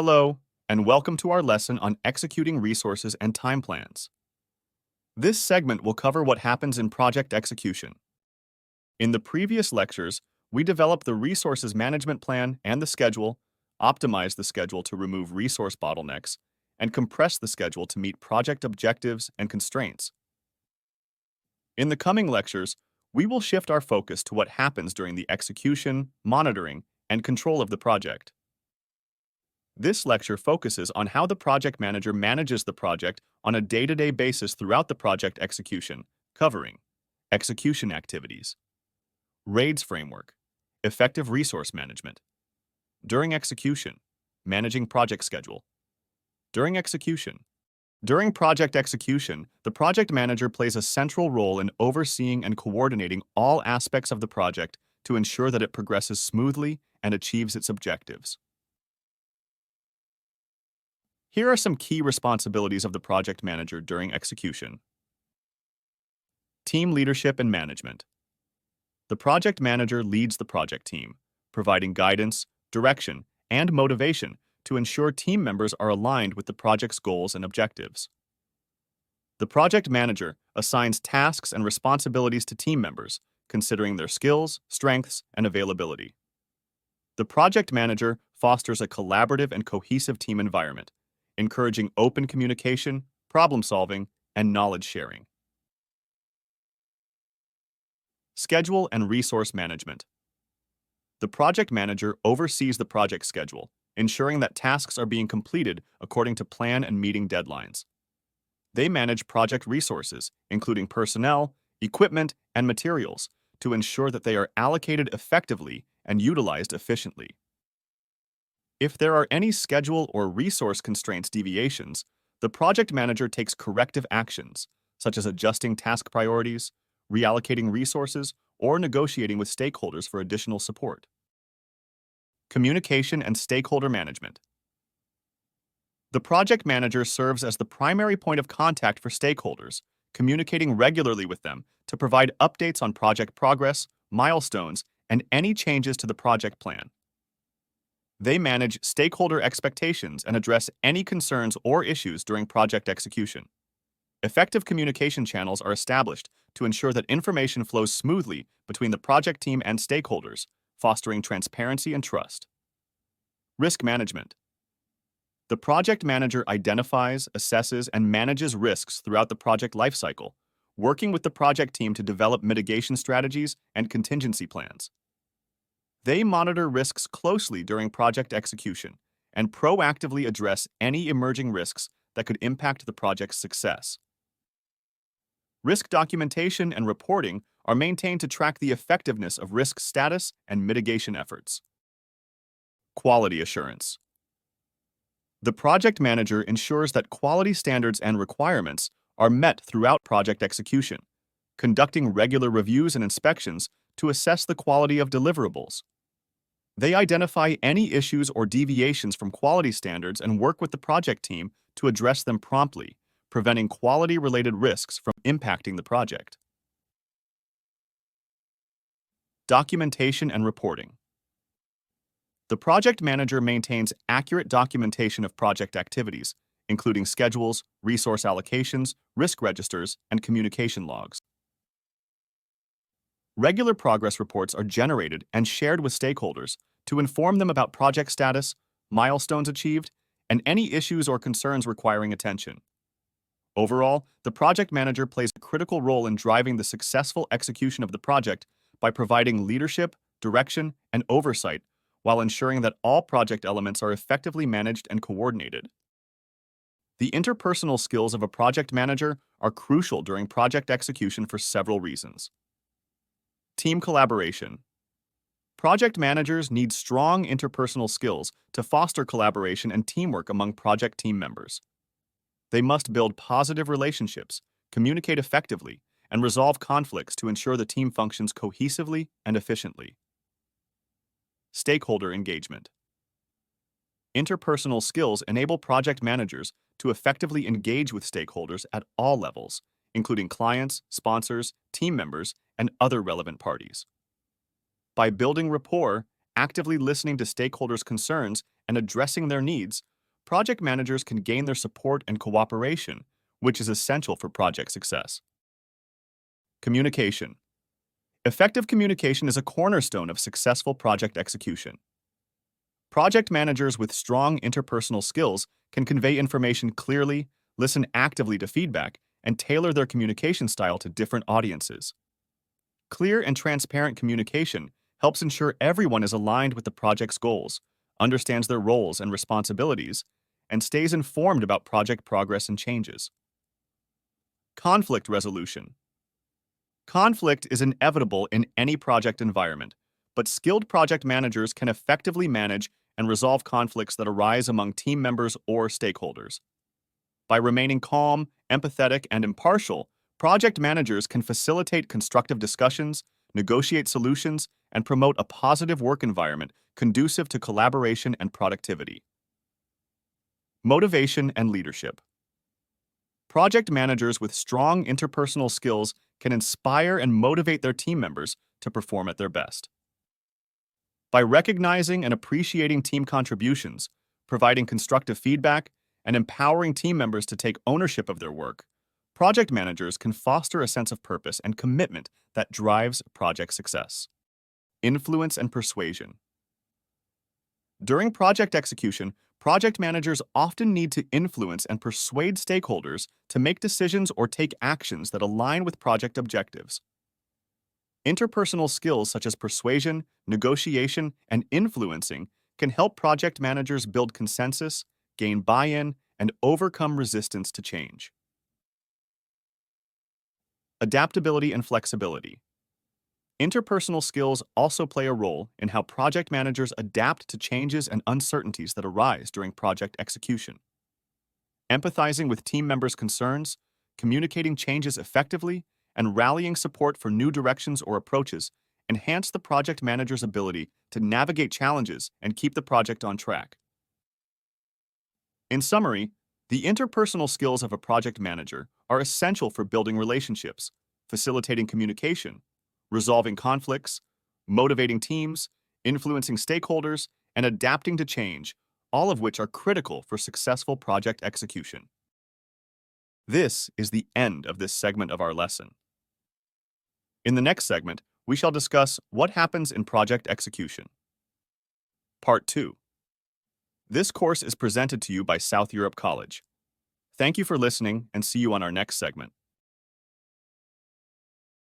Hello, and welcome to our lesson on executing resources and time plans. This segment will cover what happens in project execution. In the previous lectures, we developed the resources management plan and the schedule, optimized the schedule to remove resource bottlenecks, and compressed the schedule to meet project objectives and constraints. In the coming lectures, we will shift our focus to what happens during the execution, monitoring, and control of the project. This lecture focuses on how the project manager manages the project on a day-to-day basis throughout the project execution, covering execution activities, RAIDs framework, effective resource management, during execution, managing project schedule, during execution. During project execution, the project manager plays a central role in overseeing and coordinating all aspects of the project to ensure that it progresses smoothly and achieves its objectives. Here are some key responsibilities of the project manager during execution. Team leadership and management. The project manager leads the project team, providing guidance, direction, and motivation to ensure team members are aligned with the project's goals and objectives. The project manager assigns tasks and responsibilities to team members, considering their skills, strengths, and availability. The project manager fosters a collaborative and cohesive team environment, encouraging open communication, problem-solving, and knowledge sharing. Schedule and resource management. The project manager oversees the project schedule, ensuring that tasks are being completed according to plan and meeting deadlines. They manage project resources, including personnel, equipment, and materials, to ensure that they are allocated effectively and utilized efficiently. If there are any schedule or resource constraints deviations, the project manager takes corrective actions, such as adjusting task priorities, reallocating resources, or negotiating with stakeholders for additional support. Communication and stakeholder management. The project manager serves as the primary point of contact for stakeholders, communicating regularly with them to provide updates on project progress, milestones, and any changes to the project plan. They manage stakeholder expectations and address any concerns or issues during project execution. Effective communication channels are established to ensure that information flows smoothly between the project team and stakeholders, fostering transparency and trust. Risk management. The project manager identifies, assesses, and manages risks throughout the project lifecycle, working with the project team to develop mitigation strategies and contingency plans. They monitor risks closely during project execution and proactively address any emerging risks that could impact the project's success. Risk documentation and reporting are maintained to track the effectiveness of risk status and mitigation efforts. Quality assurance. The project manager ensures that quality standards and requirements are met throughout project execution, conducting regular reviews and inspections to assess the quality of deliverables. They identify any issues or deviations from quality standards and work with the project team to address them promptly, preventing quality-related risks from impacting the project. Documentation and reporting. The project manager maintains accurate documentation of project activities, including schedules, resource allocations, risk registers, and communication logs. Regular progress reports are generated and shared with stakeholders to inform them about project status, milestones achieved, and any issues or concerns requiring attention. Overall, the project manager plays a critical role in driving the successful execution of the project by providing leadership, direction, and oversight while ensuring that all project elements are effectively managed and coordinated. The interpersonal skills of a project manager are crucial during project execution for several reasons. Team collaboration. Project managers need strong interpersonal skills to foster collaboration and teamwork among project team members. They must build positive relationships, communicate effectively, and resolve conflicts to ensure the team functions cohesively and efficiently. Stakeholder engagement. Interpersonal skills enable project managers to effectively engage with stakeholders at all levels, including clients, sponsors, team members, and other relevant parties. By building rapport, actively listening to stakeholders' concerns, and addressing their needs, project managers can gain their support and cooperation, which is essential for project success. Communication. Effective communication is a cornerstone of successful project execution. Project managers with strong interpersonal skills can convey information clearly, listen actively to feedback, and tailor their communication style to different audiences. Clear and transparent communication helps ensure everyone is aligned with the project's goals, understands their roles and responsibilities, and stays informed about project progress and changes. Conflict resolution. Conflict is inevitable in any project environment, but skilled project managers can effectively manage and resolve conflicts that arise among team members or stakeholders. By remaining calm, empathetic, and impartial, project managers can facilitate constructive discussions, negotiate solutions, and promote a positive work environment conducive to collaboration and productivity. Motivation and leadership. Project managers with strong interpersonal skills can inspire and motivate their team members to perform at their best. By recognizing and appreciating team contributions, providing constructive feedback, and empowering team members to take ownership of their work, project managers can foster a sense of purpose and commitment that drives project success. Influence and persuasion. During project execution, project managers often need to influence and persuade stakeholders to make decisions or take actions that align with project objectives. Interpersonal skills such as persuasion, negotiation, and influencing can help project managers build consensus, gain buy-in, and overcome resistance to change. Adaptability and flexibility. Interpersonal skills also play a role in how project managers adapt to changes and uncertainties that arise during project execution. Empathizing with team members' concerns, communicating changes effectively, and rallying support for new directions or approaches enhance the project manager's ability to navigate challenges and keep the project on track. In summary, the interpersonal skills of a project manager are essential for building relationships, facilitating communication, resolving conflicts, motivating teams, influencing stakeholders, and adapting to change, all of which are critical for successful project execution. This is the end of this segment of our lesson. In the next segment, we shall discuss what happens in project execution. Part 2. This course is presented to you by South Europe College. Thank you for listening and see you on our next segment.